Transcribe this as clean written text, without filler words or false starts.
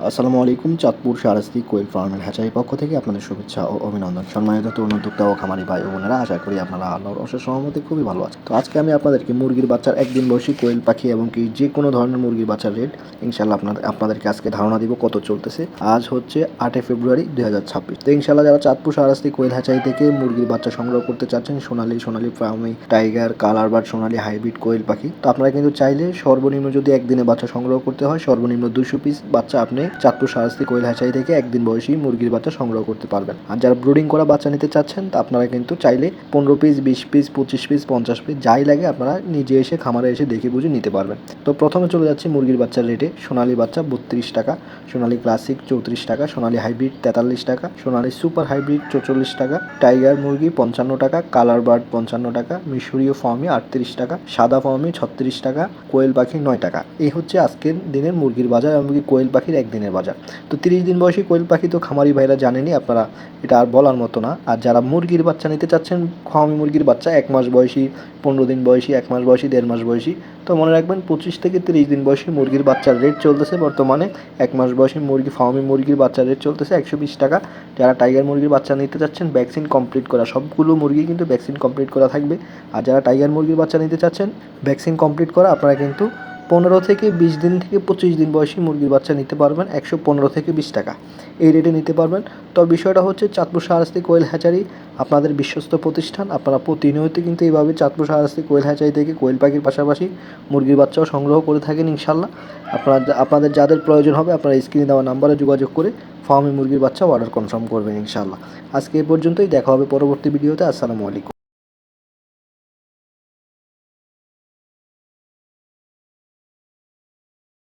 আসসালামু আলাইকুম। চাঁদপুর শাহরাস্তি কোয়েল ফার্মের হ্যাচারির পক্ষ থেকে আপনাদের শুভেচ্ছা ও অভিনন্দন। সম্মানিত তরুণ উদ্যোক্তা ও খামারি ভাই ও বোনেরা, আশা করি আপনারা আল্লাহর অশেষ রহমতে খুবই ভালো আছেন। তো আজকে আমি আপনাদেরকে মুরগির বাচ্চার একদিন বয়সী কোয়েল পাখি এবং কি যে কোনো ধরনের মুরগির বাচ্চার রেট ইনশাল্লাহ আপনাদেরকে আজকে ধারণা দিব কত চলতেছে। আজ হচ্ছে 8 ফেব্রুয়ারি 2026। তো ইনশাল্লাহ যারা চাঁদপুর শাহরাস্তি কোয়েল হ্যাচারি থেকে মুরগির বাচ্চা সংগ্রহ করতে চাচ্ছেন, সোনালী ফার্মি টাইগার, কালার বার্ড, সোনালী হাইব্রিড কোয়েল পাখি, তো আপনারা কিন্তু চাইলে সর্বনিম্ন যদি একদিনে বাচ্চা সংগ্রহ করতে হয়, সর্বনিম্ন 200 পিস বাচ্চা আপনি চাঁদপুর শাহরাস্তি কোয়েল হ্যাচারি থেকে একদিন বয়সী মুরগির বাচ্চা সংগ্রহ করতে পারবেন। আর যারা ব্রুডিং করা বাচ্চা নিতে চাচ্ছেন, তা আপনারা কিন্তু চাইলে 15 পিস, 20 পিস, 25 পিস, 50 পিস যাই লাগে আপনারা নিজে এসে খামারে এসে দেখে বুঝে নিতে পারবেন। তো প্রথমে চলে যাচ্ছে মুরগির বাচ্চার রেটে। সোনালী বাচ্চা 32 টাকা, সোনালী ক্লাসিক 34 টাকা, সোনালী হাইব্রিড 43 টাকা, সোনালী সুপার হাইব্রিড 44 টাকা, টাইগার মুরগি 55 টাকা, কালার বার্ড 55 টাকা, মিশরীয় ফার্মি 38 টাকা, সাদা ফার্মি 36 টাকা, কোয়েল পাখি 9 টাকা। এই হচ্ছে আজকের দিনের মুরগির বাজার এবং কোয়েল পাখির একদিনের বাজার। তো 30 দিন বয়সী কোয়েল পাখি তো খামারি ভাইরা জানেনই, আপনারা এটা আর বলার মতো না। আর যারা মুরগির বাচ্চা নিতে চাচ্ছেন, ফার্মি মুরগির বাচ্চা 1 মাস বয়সী, 15 দিন বয়সী, 1 মাস বয়সী, 1.5 মাস বয়সী, তো মনে রাখবেন 25 থেকে 30 দিন বয়সী মুরগির বাচ্চার রেট চলতেছে বর্তমানে 1 মাস বয়সী ফার্মি মুরগির বাচ্চার রেট চলতেছে 120 টাকা। যারা টাইগার মুরগির বাচ্চা নিতে চাচ্ছেন, ভ্যাকসিন কমপ্লিট করা, সবগুলো মুরগি কিন্তু ভ্যাকসিন কমপ্লিট করা থাকবে। আর যারা টাইগার মুরগির বাচ্চা নিতে চাচ্ছেন ভ্যাকসিন কমপ্লিট করা, আপনারা কিন্তু 15 থেকে 20 দিন থেকে 25 দিন বয়সী মুরগির বাচ্চা নিতে পারবেন 115 থেকে 20 টাকা, এই রেটে নিতে পারবেন। তো বিষয়টা হচ্ছে চাঁদপুর শাহরাস্তি কোয়েল হ্যাচারি আপনাদের বিশ্বস্ত প্রতিষ্ঠান। আপনারা প্রতিনিয়ত কিন্তু এইভাবে চাঁদপুর শাহরাস্তি কোয়েল হ্যাচারি থেকে কোয়েল পাখির পাশাপাশি মুরগির বাচ্চাও সংগ্রহ করে থাকেন ইনশাল্লাহ। আপনাদের যাদের প্রয়োজন হবে, আপনারা স্ক্রিনে দেওয়া নাম্বারে যোগাযোগ করে ফার্মি মুরগির বাচ্চা অর্ডার কনফার্ম করবেন ইনশাল্লাহ। আজকে এ পর্যন্তই, দেখা হবে পরবর্তী ভিডিওতে। আসসালামু আলাইকুম।